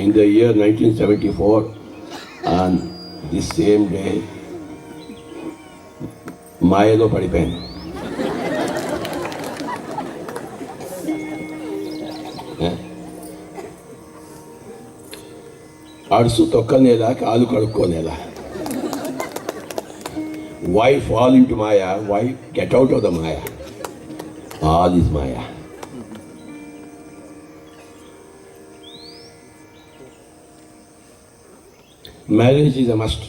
In the year 1974, on this same day, మాయలో పడిపోయాను. అడుసు తొక్కనేలా, కాలు కడుక్కోనేలా. Why fall into Maya? Why get out of the Maya? All is Maya. Marriage is a must.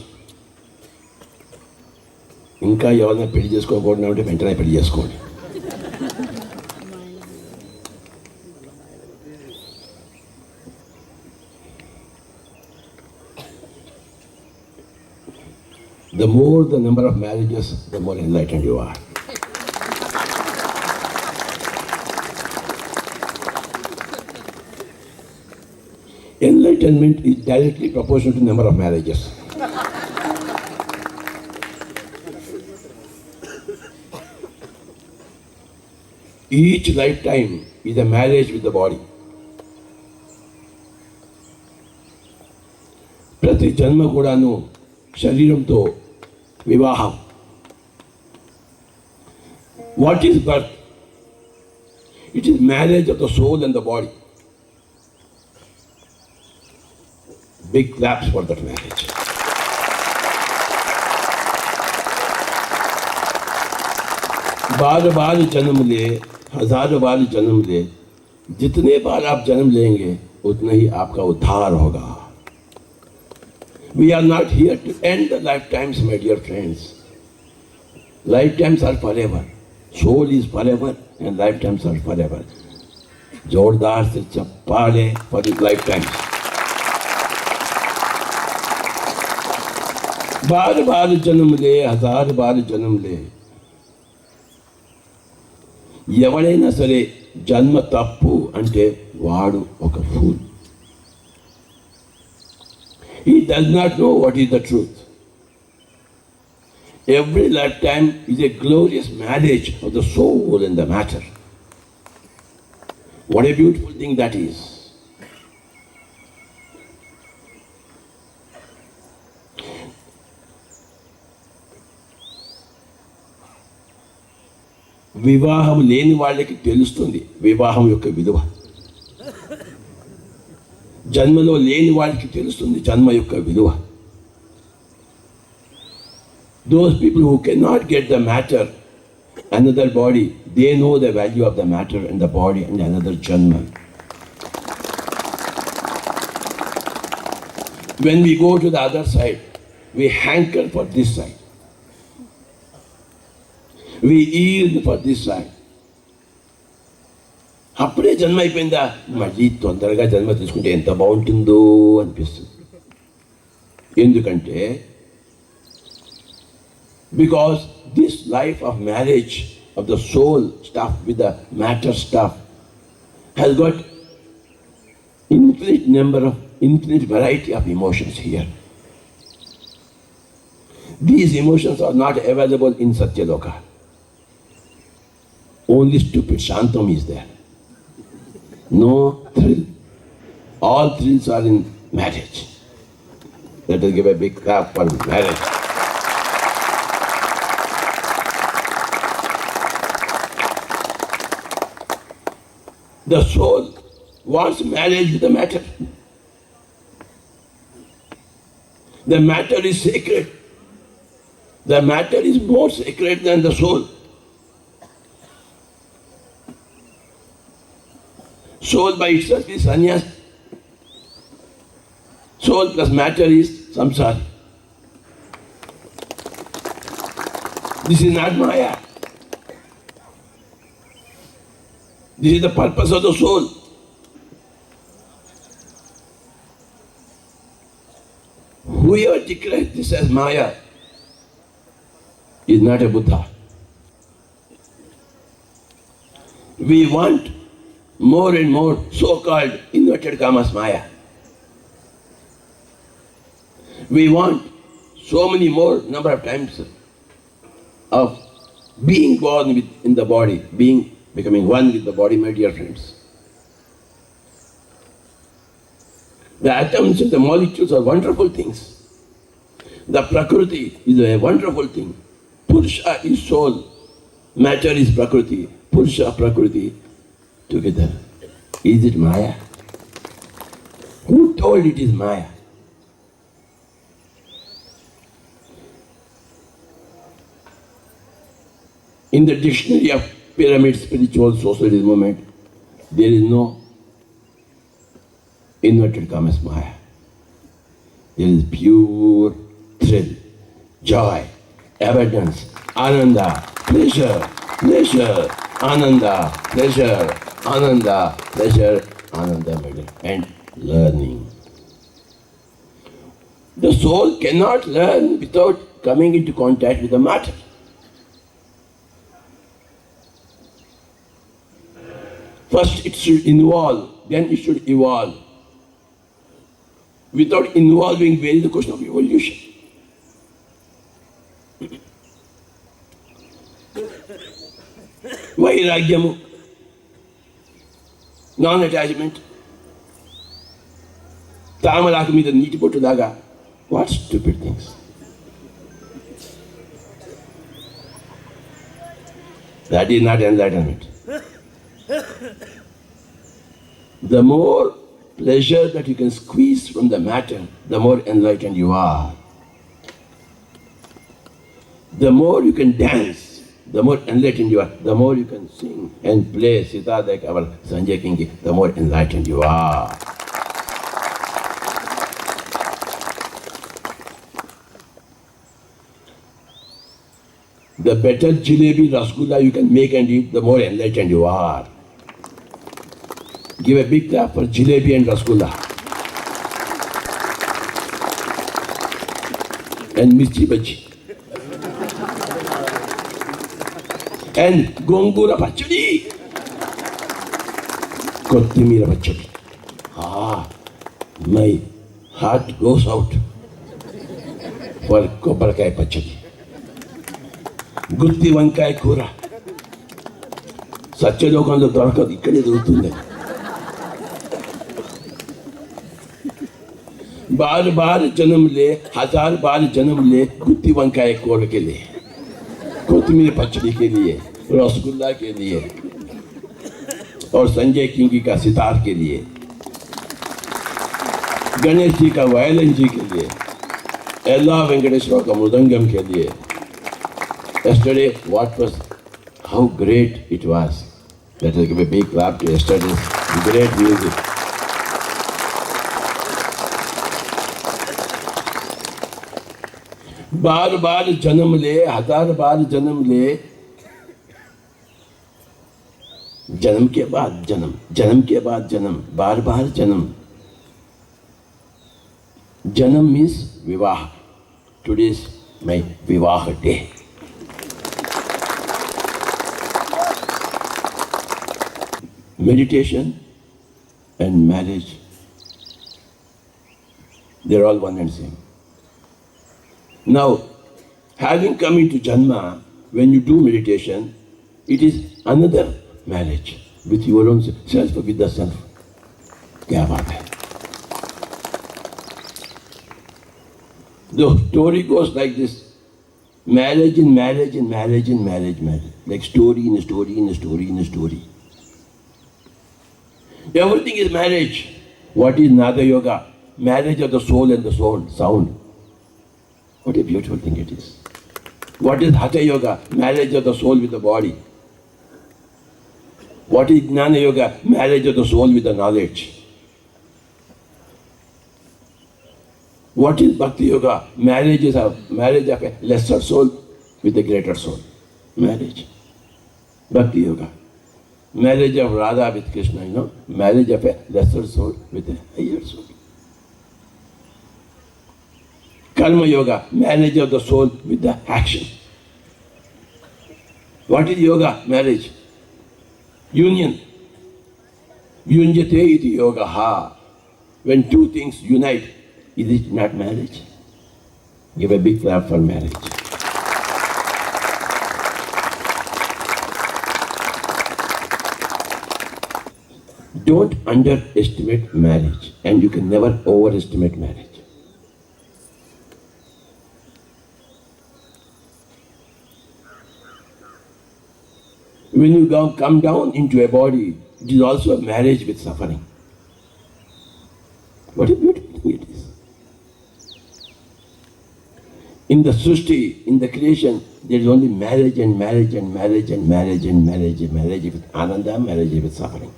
ఇంకా ఎవరైనా పెళ్లి చేసుకోకూడదు అంటే వెంటనే పెళ్లి చేసుకోండి. The more the number of marriages, the more enlightened you are. Enlightenment is directly proportional to the number of marriages. Each lifetime is a marriage with the body. ప్రతి జన్మ కూడాను శరీరంతో వివాహం. What is birth? It is marriage of the soul and the body. Big claps for that marriage. बार बार जन्म ले, हजारों बार जन्म ले, जितने बार आप जन्म लेंगे उतना ही आपका उद्धार होगा. We are not here to end the lifetimes, my dear friends. Lifetimes are forever. Soul is forever and lifetimes are forever. जोरदार से चप्पाले for the lifetimes. बार बार जन्म ले, हजार बार जन्म ले. ఎవడైనా సరే జన్మ తప్పు అంటే వాడు ఒక pool. He does not know what is the truth. Every lifetime is a glorious marriage of the soul and the matter. What a beautiful thing that is. వివాహం లేని వాళ్ళకి తెలుస్తుంది వివాహం యొక్క విలువ. జన్మలో లేని వాళ్ళకి తెలుస్తుంది జన్మ యొక్క విలువ. Those people who cannot get the matter, another body, they know the value of the matter and the body and another janma. When we go to the other side, we hanker for this side. We yield for this side. అప్పుడే జన్మ అయిపోయిందా, మళ్ళీ తొందరగా జన్మ తీసుకుంటే ఎంత బాగుంటుందో అనిపిస్తుంది. ఎందుకంటే because this life of marriage of the soul stuff with the matter stuff has got infinite variety of emotions here. These emotions are not available in Satyaloka. Only stupid Shantam is there. No thrill. All thrills are in marriage. Let us give a big clap for marriage. The soul wants marriage with the matter. The matter is sacred. The matter is more sacred than the soul. Soul by itself is sannyas. Soul plus matter is samsara. This is not Maya. This is the purpose of the soul. Whoever declares this as Maya is not a Buddha. We want more and more so-called inverted commas Maya. We want so many more number of times of being born in the body, becoming one with the body, my dear friends. The atoms and the molecules are wonderful things. The Prakriti is a wonderful thing. Purusha is soul, matter is Prakriti. Purusha, Prakriti together. Is it Maya? Who told it is Maya? In the dictionary of pyramid spiritual socialist movement, there is no inverted commas Maya. There is pure thrill, joy, abundance, ananda, pleasure, pleasure, ananda, pleasure, ananda, pleasure, ananda, and learning. The soul cannot learn without coming into contact with the matter. First it should involve, then it should evolve. Without involving, where is the question of evolution? Vairagyamu, non-attachment. Tamalaka మీద నీటి పొట్టులాగా. What stupid things. That is not enlightenment. The more pleasure that you can squeeze from the matter, the more enlightened you are. The more you can dance, the more enlightened you are. The more you can sing and play sitar like our Sanjay Kingi, the more enlightened you are. The better jalebi rasgulla you can make and eat, the more enlightened you are. Give a big clap for jalebi and rasgulla. And mirchi bhaji. And gongura pachadi. Kottimira pachadi. Ah, my heart goes out for kopparakai pachadi. Gutti vankai kura. సత్య లోకంలో దొరకదు, ఇక్కడే దొరుకుతుంది. बार बार जन्म ले, 1000 बार जन्म ले, गुत्ती वंकाय core के लिए, कोतमीर पचड़ी के लिए, रसगुल्ला के लिए और संजय किंगी का सितार के लिए, गणेश जी का वायलिन जी के लिए, एल्ला वेंकटेश्वर का मृदंगम के लिए. Yesterday, what was, how great it was. Let us give a big clap to yesterday's great music. बार बार जन्म ले, 1000 बार जन्म ले, जन्म के बाद जन्म, जन्म के बाद जन्म, बार बार जन्म. जन्म means विवाह. Today is my विवाह day. Meditation and marriage, they're all one and same. Now, having come into Janma, when you do meditation, it is another marriage with your own self, with the self. Kya baat hai? The story goes like this. Marriage in marriage in marriage in marriage, marriage. Like story in a story in a story in a story. Everything is marriage. What is Nada Yoga? Marriage of the soul and the soul, sound. What a beautiful thing it is. What is Hatha Yoga? Marriage of the soul with the body. What is Jnana Yoga? Marriage of the soul with the knowledge. What is Bhakti Yoga? Marriage of a lesser soul with a greater soul. Marriage. Bhakti Yoga. Marriage of Radha with Krishna, marriage of a lesser soul with a higher soul. Karma Yoga, marriage of the soul with the action. What is yoga? Marriage. Union. Yunjate iti yoga ha. When two things unite, is it not marriage? Give a big clap for marriage. Don't underestimate marriage, and you can never overestimate marriage. When you come down into a body, it is also a marriage with suffering. What a beautiful thing it is. In the Srishti, in the creation, there is only marriage and marriage and marriage and marriage and marriage and marriage with ananda, marriage with suffering.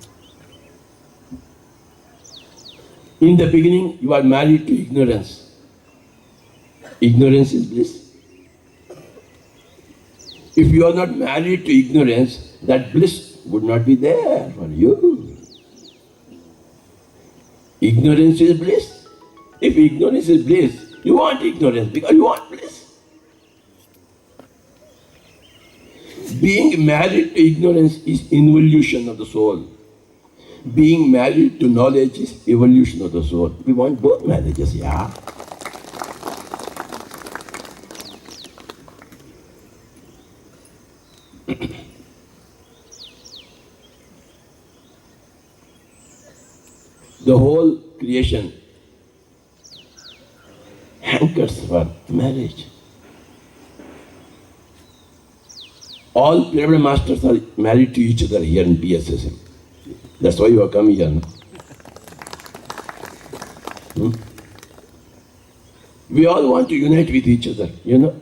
In the beginning, you are married to ignorance. Ignorance is bliss. If you are not married to ignorance, that bliss would not be there for you. Ignorance is bliss. If ignorance is bliss, you want ignorance because you want bliss. Being married to ignorance is involution of the soul. Being married to knowledge is evolution of the soul. We want both marriages, yeah. The whole creation hankers for marriage. All pyramid masters are married to each other here in PSSM. That's why you have come here. No? We all want to unite with each other. You know,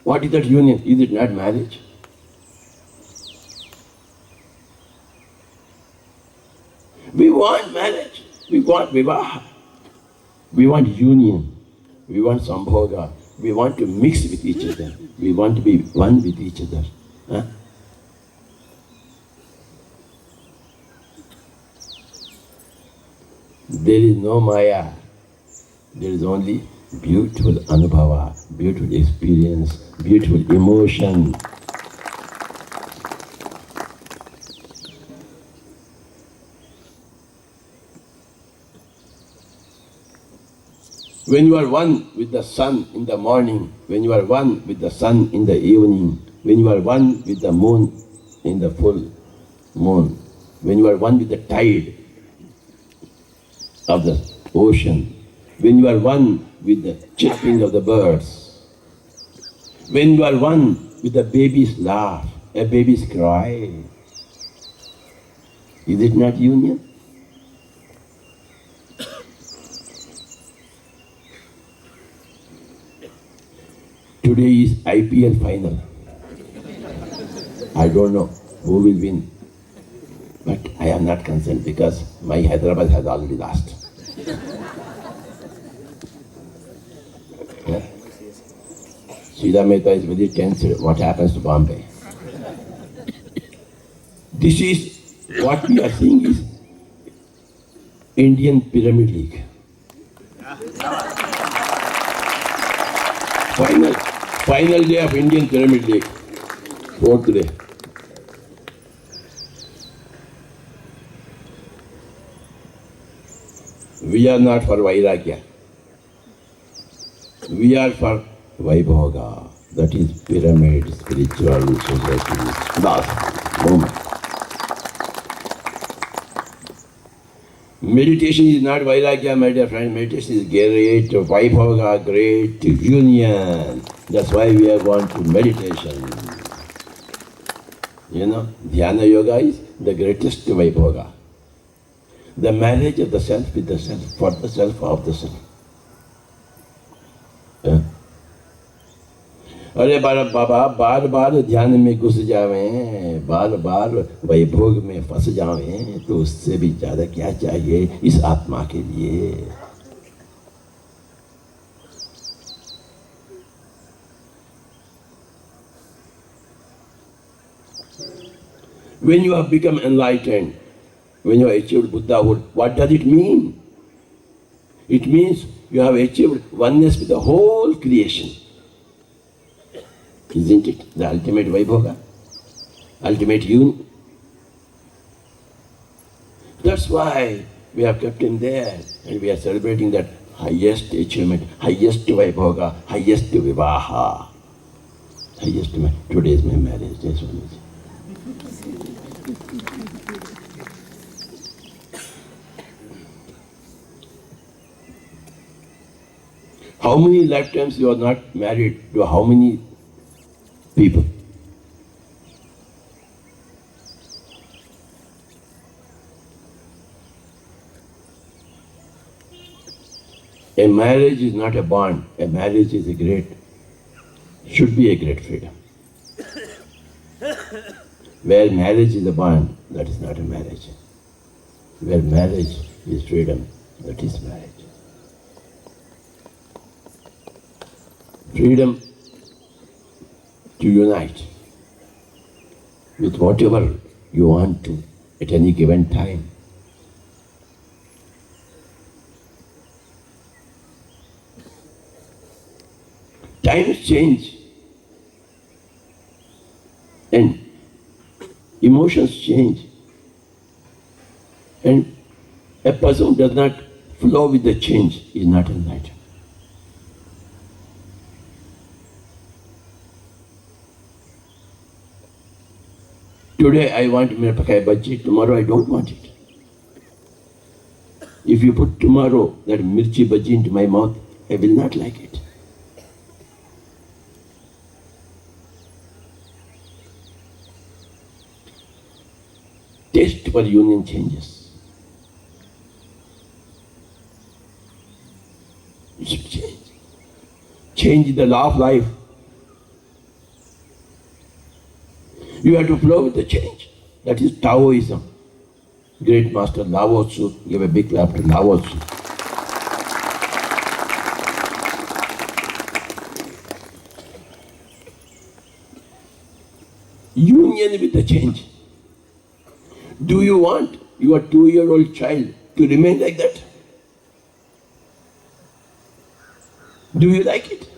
what is that union? Is it not marriage? We want marriage. We want vivaha. We want union. We want sambhoga. We want to mix with each other. We want to be one with each other. Huh? There is no maya. There is only beautiful anubhava, beautiful experience, beautiful emotion. When you are one with the sun in the morning, when you are one with the sun in the evening, when you are one with the moon in the full moon, when you are one with the tide of the ocean, when you are one with the chirping of the birds, when you are one with a baby's laugh, a baby's cry, is it not union? Today is IPL final. I don't know who will win, but I am not concerned because my Hyderabad has already lost. Yeah? Sridhar Mehta is very tense. What happens to Bombay? This is what we are seeing is Indian Pyramid League. Final day of Indian Pyramid League, fourth day. We are not for Vairagya. We are for Vaibhoga, that is pyramid, spiritual, society, last moment. Meditation is not Vairagya, my dear friend. Meditation is great Vaibhoga, great union. That's why we are going to meditation. You know, Dhyana Yoga is the greatest Vaibhoga. The marriage of the self with the self, for the self of the self. अरे बाबा बार बार ध्यान में घुस जावें, बार बार वैभोग में फंस जावें, तो उससे भी ज्यादा क्या चाहिए इस आत्मा के लिए? When you have become enlightened, when you have achieved Buddhahood, what does it mean? It means you have achieved oneness with the whole creation. Isn't it the ultimate Vaibhoga? Ultimate union? That's why we have kept him there and we are celebrating that highest achievement, highest Vaibhoga, highest Vivaha. Highest, today is my marriage day. How many lifetimes you are not married to how many people? A marriage is not a bond. A marriage is should be a great freedom. Where marriage is a bond, that is not a marriage. Where marriage is freedom, that is marriage. Freedom to unite with whatever you want to at any given time. Times change and emotions change, and a person who does not flow with the change is not enlightened. Today I want Mirapakai Bhaji, tomorrow I don't want it. If you put tomorrow that Mirchi Bhaji into my mouth, I will not like it. Taste for union changes. It should change. Change the law of life. You have to flow with the change. That is Taoism. Great master Lao Tzu, give a big clap to Lao Tzu. Union with the change. Do you want your 2-year-old child to remain like that? Do you like it?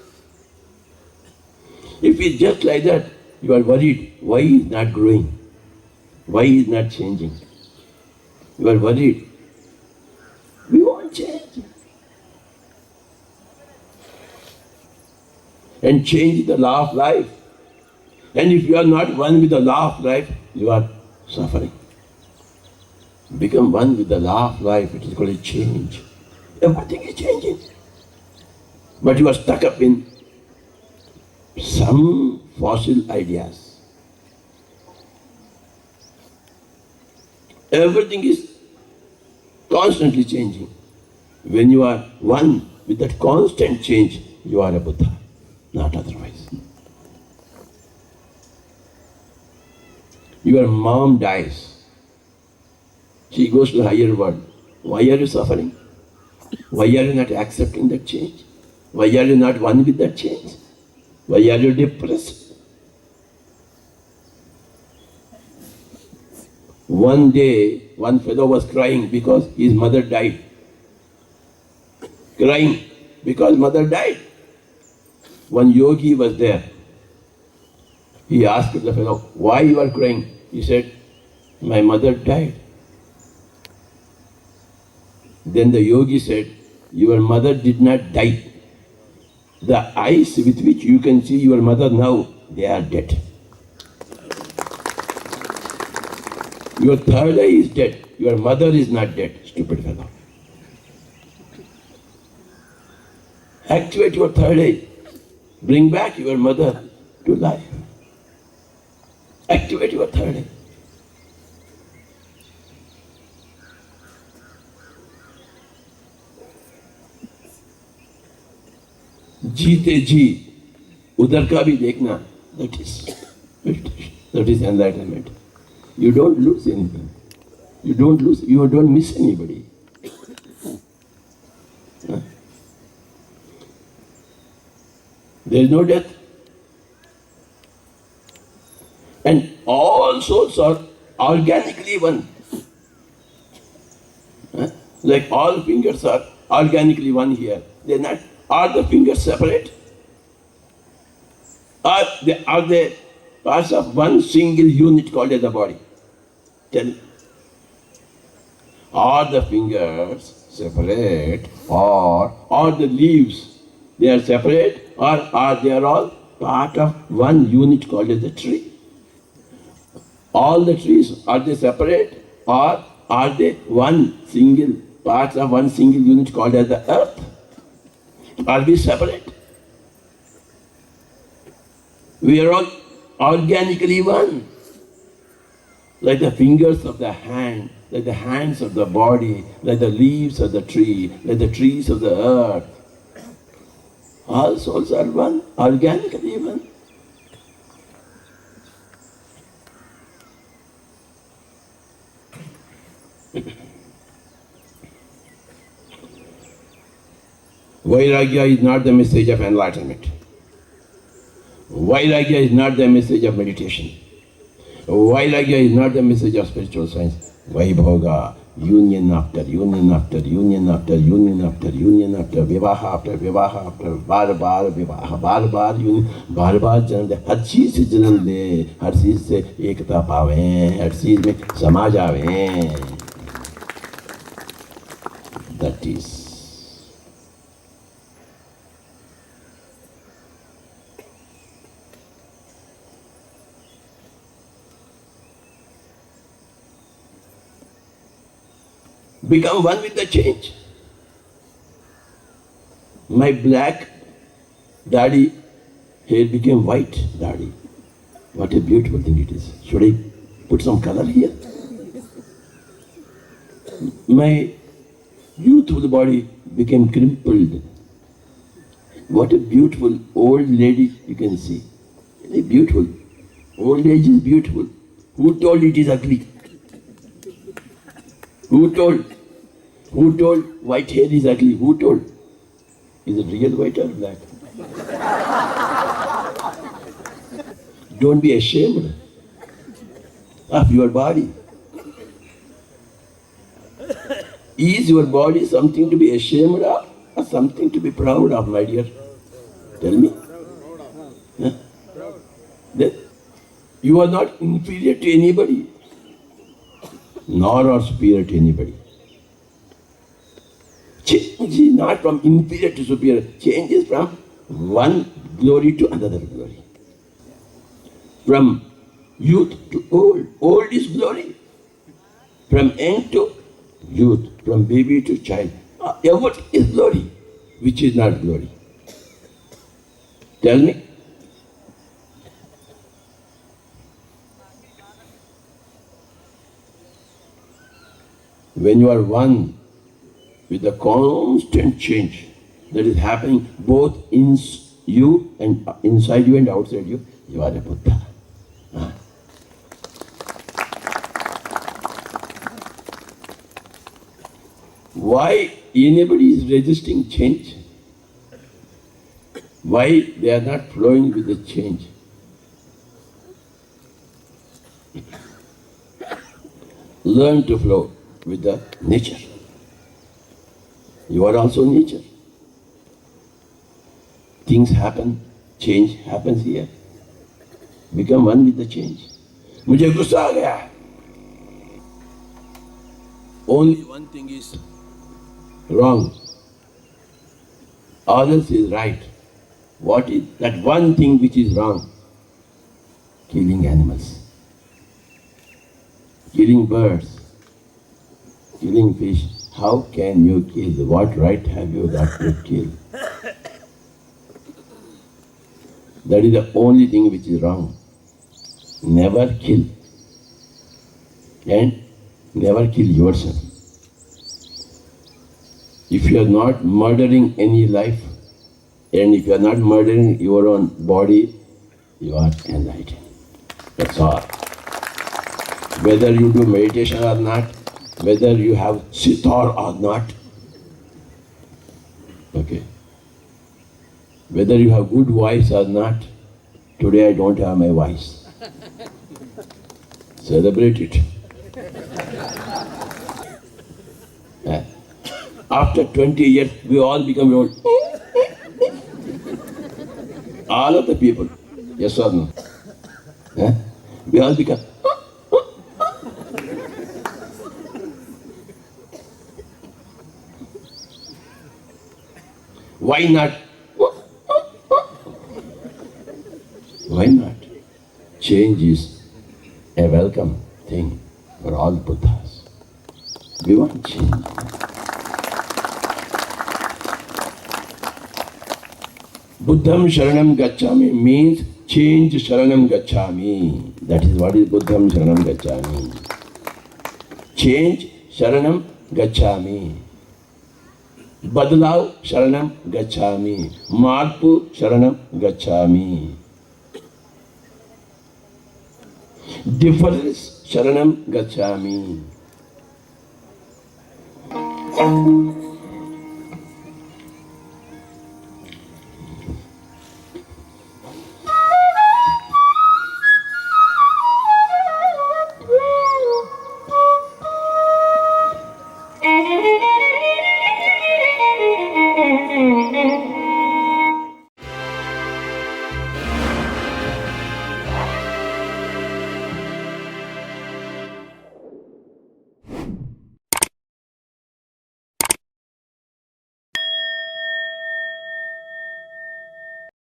If it's just like that, you are worried. Why he is not growing? Why he is not changing? You are worried. We want change. And change the law of life. And if you are not one with the law of life, you are suffering. Become one with the law of life, it is called a change. Everything is changing. But you are stuck up in some fossil ideas. Everything is constantly changing. When you are one with that constant change, you are a Buddha, not otherwise. Your mom dies. She goes to the higher world. Why are you suffering? Why are you not accepting that change? Why are you not one with that change? Why are you depressed? One day, one fellow was crying because his mother died. Crying because mother died. One yogi was there. He asked the fellow, why you are crying? He said, my mother died. Then the yogi said, your mother did not die. The eyes with which you can see your mother now, they are dead. Your third eye is dead. Your mother is not dead, stupid fellow. Activate your third eye. Bring back your mother to life. Activate your third eye. जीते जी उधर का भी देखना, that is enlightenment. You don't lose anything. You don't miss anybody. There is no death. And all souls are organically one. Like all fingers are organically one here. They're not. Are the fingers separate? Are they parts of one single unit called as the body? Tell me. Are the fingers separate, or are the leaves, they are separate, or are they all part of one unit called as the tree? All the trees, are they separate, or are they one single parts of one single unit called as the earth? Are we separate? We are all organically one. Like the fingers of the hand, like the hands of the body, like the leaves of the tree, like the trees of the earth. All souls are one, organically one. Vairagya is not the message of enlightenment. Vairagya is not the message of meditation. Vairagya is not the message of spiritual science. Vaibhoga, union after union after union after union after union after vivaha after बार विवाह बार union बार जन्म दे हर चीज से जन्म दे हर चीज से एकता पावे हर चीज में समा जावे. That is become one with the change. My black daddy hair became white daddy. What a beautiful thing it is. Should I put some color here? My youthful body became crumpled. What a beautiful old lady you can see. Very beautiful. Old age is beautiful. Who told it is ugly? Who told? Who told white hair is ugly? Who told? Is it real white or black? Don't be ashamed of your body. Is your body something to be ashamed of or something to be proud of, my dear? Tell me. Huh? That you are not inferior to anybody, nor are superior to anybody. Change is not from inferior to superior. Change is from one glory to another glory. From youth to old. Old is glory. From young to youth. From baby to child. What is glory? Which is not glory? Tell me. When you are one with the constant change that is happening both in you and inside you and outside you, you are a Buddha. Why anybody is resisting change? Why they are not flowing with the change? Learn to flow with the nature. You are also nature. Things happen, change happens here. Become one with the change. मुझे गुस्सा आ गया. Only one thing is wrong. All else is right. What is that one thing which is wrong? Killing animals. Killing birds. Killing fish. How can you kill? What right have you got to kill? That is the only thing which is wrong. Never kill. And never kill yourself. If you are not murdering any life, and if you are not murdering your own body, you are enlightened. That's all. Whether you do meditation or not, whether you have sitar or not, okay. Whether you have good voice or not, today I don't have my voice. Celebrate it. After 20 years, we all become old. All of the people, yes or no? We all become. Why not? Why not? Change is a welcome thing for all Buddhas. We want change. Buddham Sharanam Gacchami means change Sharanam Gacchami. That is what is Buddham Sharanam Gacchami. Change Sharanam Gacchami. Badlav Sharanam Gacchami. Marpu Sharanam Gacchami. Difference Sharanam Gacchami.